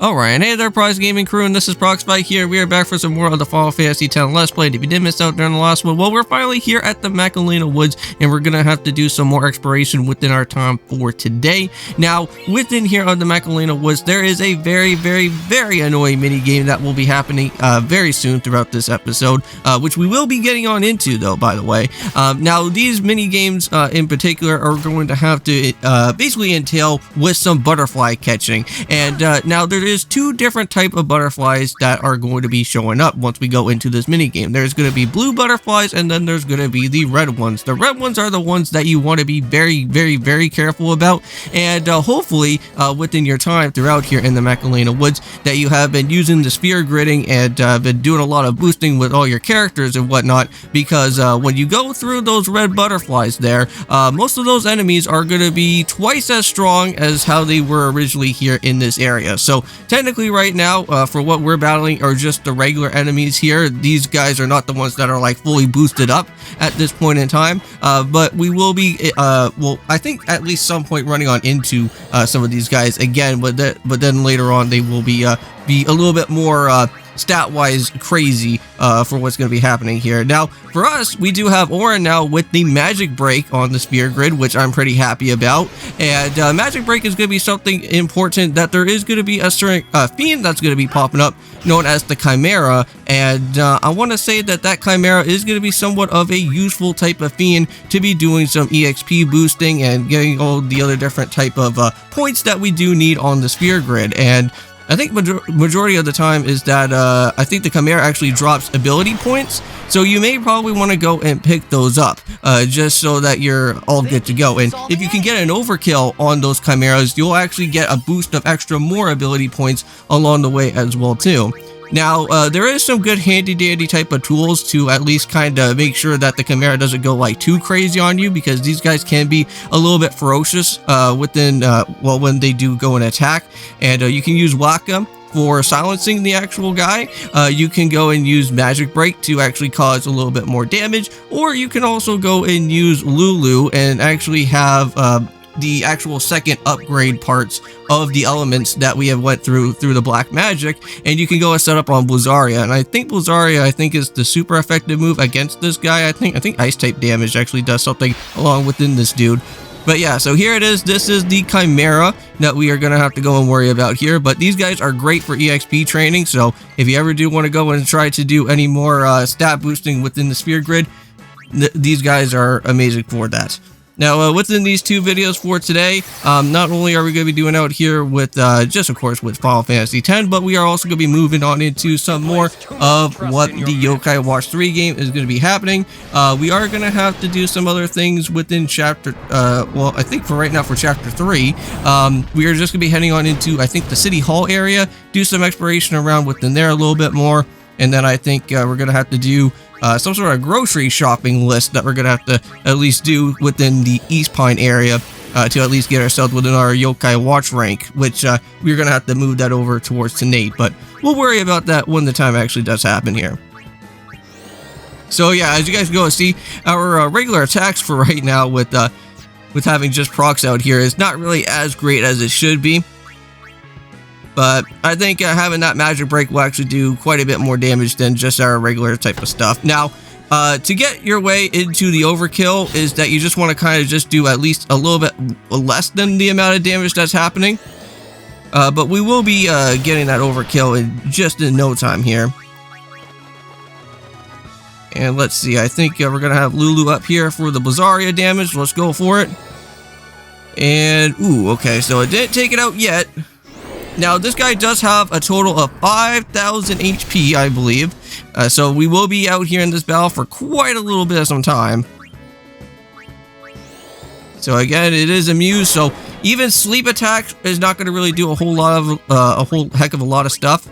Alright, hey there Prox Gaming Crew, and this is Proxify here. We are back for some more of the Final Fantasy X Let's Play. If you did miss out during the last one, well, we're finally here at the Maclania Woods, and we're gonna have to do some more exploration within our time for today. Now, within here on the Maclania Woods, there is a very annoying mini-game that will be happening very soon throughout this episode, which we will be getting on into, though, by the way. Now, these mini-games in particular are going to have to basically entail with some butterfly catching, and now there is two different type of butterflies that are going to be showing up once we go into this mini game. There's going to be blue butterflies, and then there's going to be the red ones. The red ones are the ones that you want to be very careful about, and hopefully within your time throughout here in the Maclania Woods that you have been using the sphere gridding and been doing a lot of boosting with all your characters and whatnot, because when you go through those red butterflies there, most of those enemies are going to be twice as strong as how they were originally here in this area. So technically right now, for what we're battling are just the regular enemies here. These guys are not the ones that are like fully boosted up at this point in time, but we will be, well, I think at least some point running on into some of these guys again, but then later on they will be a little bit more stat-wise crazy for what's going to be happening here. Now, for us, we do have Auron now with the magic break on the sphere grid, which I'm pretty happy about. And magic break is going to be something important, that there is going to be a certain fiend that's going to be popping up known as the Chimera, and I want to say that Chimera is going to be somewhat of a useful type of fiend to be doing some EXP boosting and getting all the other different type of points that we do need on the sphere grid. And I think majority of the time is that I think the Chimera actually drops ability points, so you may probably want to go and pick those up just so that you're all good to go. And if you can get an overkill on those Chimeras, you'll actually get a boost of more ability points along the way as well too. Now, there is some good handy-dandy type of tools to at least kind of make sure that the Chimera doesn't go like too crazy on you, because these guys can be a little bit ferocious within, well, when they do go and attack. And you can use Waka for silencing the actual guy. You can go and use Magic Break to actually cause a little bit more damage, or you can also go and use Lulu and actually have the actual second upgrade parts of the elements that we have went through the black magic, and you can go and set up on Blizaria. And I think Blizaria is the super effective move against this guy. I think ice type damage actually does something along within this dude. But yeah, so here it is. This is the Chimera that we are going to have to go and worry about here. But these guys are great for EXP training, so if you ever do want to go and try to do any more stat boosting within the sphere grid, these guys are amazing for that. Now, within these two videos for today, not only are we going to be doing out here with, just of course with Final Fantasy X, but we are also going to be moving on into some more of what the Yokai Watch 3 game is going to be happening. We are going to have to do some other things within chapter, well, I think for right now for chapter 3, we are just going to be heading on into, I think, the City Hall area, do some exploration around within there a little bit more, and then I think we're going to have to do some sort of grocery shopping list that we're going to have to at least do within the East Pine area to at least get ourselves within our Yokai Watch rank, which we're going to have to move that over towards Nate, but we'll worry about that when the time actually does happen here. So yeah, as you guys go and see, our regular attacks for right now with having just Prox out here is not really as great as it should be. But I think having that magic break will actually do quite a bit more damage than just our regular type of stuff. Now, to get your way into the overkill is that you just want to kind of just do at least a little bit less than the amount of damage that's happening. But we will be getting that overkill in just in no time here. And let's see, I think we're going to have Lulu up here for the Blizaria damage. Let's go for it. And, ooh, okay, so it didn't take it out yet. Now, this guy does have a total of 5,000 HP, I believe. So we will be out here in this battle for quite a little bit of some time. So again, it is a Muse, so even sleep attack is not going to really do a whole heck of a lot of stuff.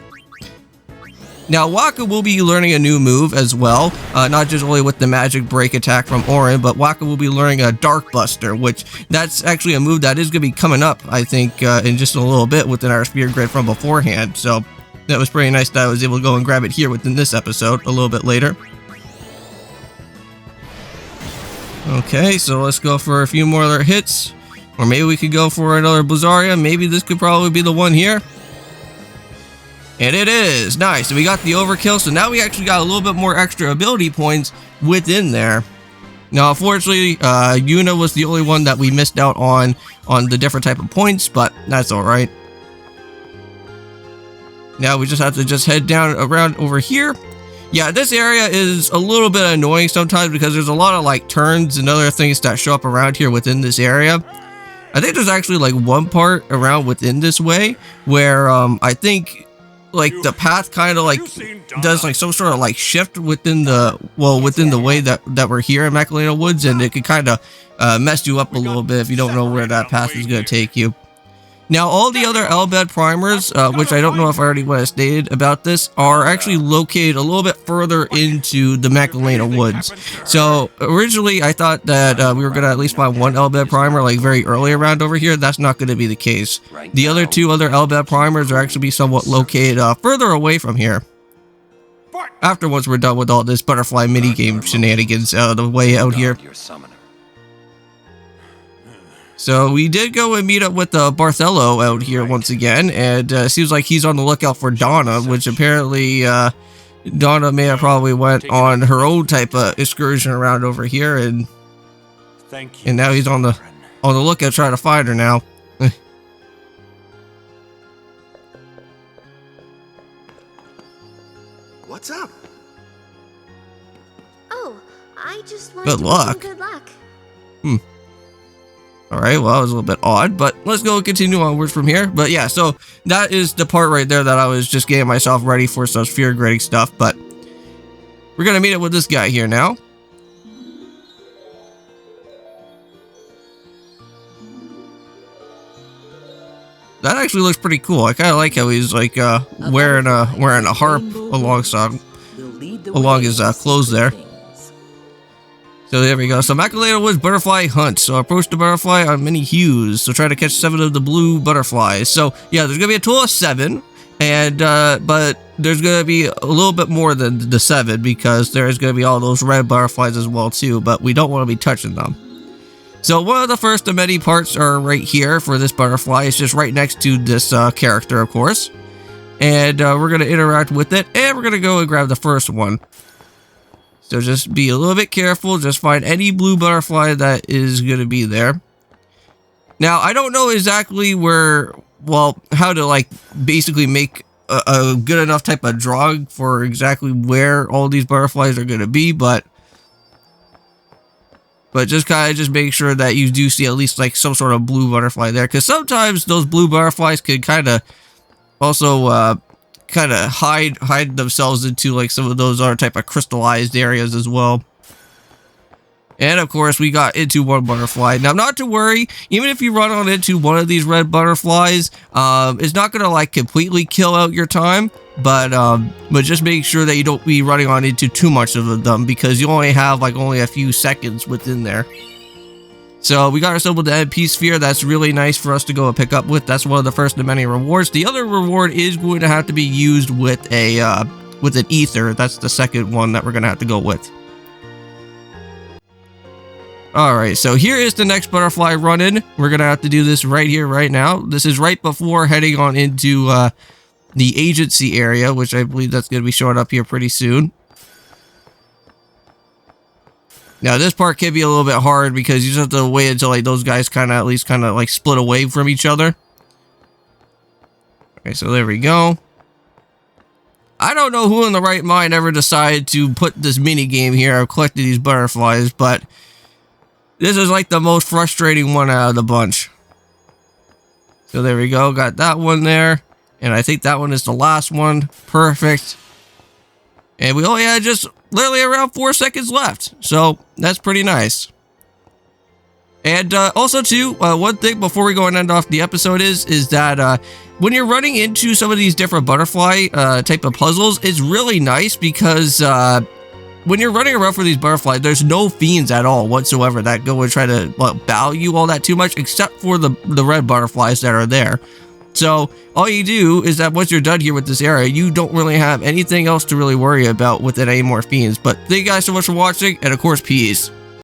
Now, Waka will be learning a new move as well, not just only with the magic break attack from Auron, but Waka will be learning a Dark Buster, which that's actually a move that is going to be coming up, I think, in just a little bit within our sphere grid from beforehand. So that was pretty nice that I was able to go and grab it here within this episode a little bit later. Okay, so let's go for a few more other hits, or maybe we could go for another Blizaria. Maybe this could probably be the one here. And it is. Nice. So we got the overkill. So now we actually got a little bit more extra ability points within there. Now, unfortunately, Yuna was the only one that we missed out on the different type of points, but that's alright. Now we just have to just head down around over here. Yeah, this area is a little bit annoying sometimes because there's a lot of like turns and other things that show up around here within this area. I think there's actually like one part around within this way where I think like the path kind of like does like some sort of like shift within the way that we're here in Maclania Woods, and it can kind of mess you up a little bit if you don't know where that path is going to take you. Now, all the other L-bed primers, which I don't know if I already would have stated about this, are actually located a little bit further into the Maclania Woods. So, originally, I thought that we were going to at least find one L-bed primer, like, very early around over here. That's not going to be the case. The other two L-bed primers are actually be somewhat located further away from here. After once we're done with all this butterfly minigame shenanigans out of the way out here. So we did go and meet up with Barthelo out here once again, and seems like he's on the lookout for Donna, which apparently Donna may have probably went on her own type of excursion around over here, and now he's on the lookout trying to find her now. What's up? Oh, I just want good luck. Good luck. Alright, well, that was a little bit odd, but let's go continue onwards from here. But yeah, so that is the part right there that I was just getting myself ready for some fear grading stuff, but we're going to meet up with this guy here now. That actually looks pretty cool. I kind of like how he's like wearing a harp along his clothes there. So there we go. So Maclania Woods butterfly hunt. So approach the butterfly on many hues. So try to catch 7 of the blue butterflies. So yeah, there's gonna be a total of 7, and but there's gonna be a little bit more than the 7 because there's gonna be all those red butterflies as well too. But we don't want to be touching them. So one of the first of many parts are right here for this butterfly. It's just right next to this character, of course, and we're gonna interact with it, and we're gonna go and grab the first one. So just be a little bit careful. Just find any blue butterfly that is going to be there. Now, I don't know exactly how to like basically make a good enough type of drawing for exactly where all these butterflies are going to be, but just kind of just make sure that you do see at least like some sort of blue butterfly there, because sometimes those blue butterflies could kind of also hide themselves into like some of those other type of crystallized areas as well. And of course we got into one butterfly. Now, not to worry, even if you run on into one of these red butterflies, it's not gonna like completely kill out your time, but just make sure that you don't be running on into too much of them, because you only have like only a few seconds within there. So we got ourselves with the MP sphere. That's really nice for us to go and pick up with. That's one of the first of many rewards. The other reward is going to have to be used with an ether. That's the second one that we're going to have to go with. Alright, so here is the next butterfly run-in. We're going to have to do this right here, right now. This is right before heading on into the agency area, which I believe that's going to be showing up here pretty soon. Now, this part can be a little bit hard because you just have to wait until like those guys at least like split away from each other. Okay, so there we go. I don't know who in the right mind ever decided to put this mini game here of collecting these butterflies, but this is like the most frustrating one out of the bunch. So there we go, got that one there, and I think that one is the last one. Perfect. And we only had just literally around 4 seconds left, so that's pretty nice. And also too, one thing before we go and end off the episode is that when you're running into some of these different butterfly type of puzzles, it's really nice because when you're running around for these butterflies, there's no fiends at all whatsoever that go and try to bow you all that too much, except for the red butterflies that are there. So all you do is that once you're done here with this area, you don't really have anything else to really worry about with it anymore fiends. But thank you guys so much for watching, and of course, peace.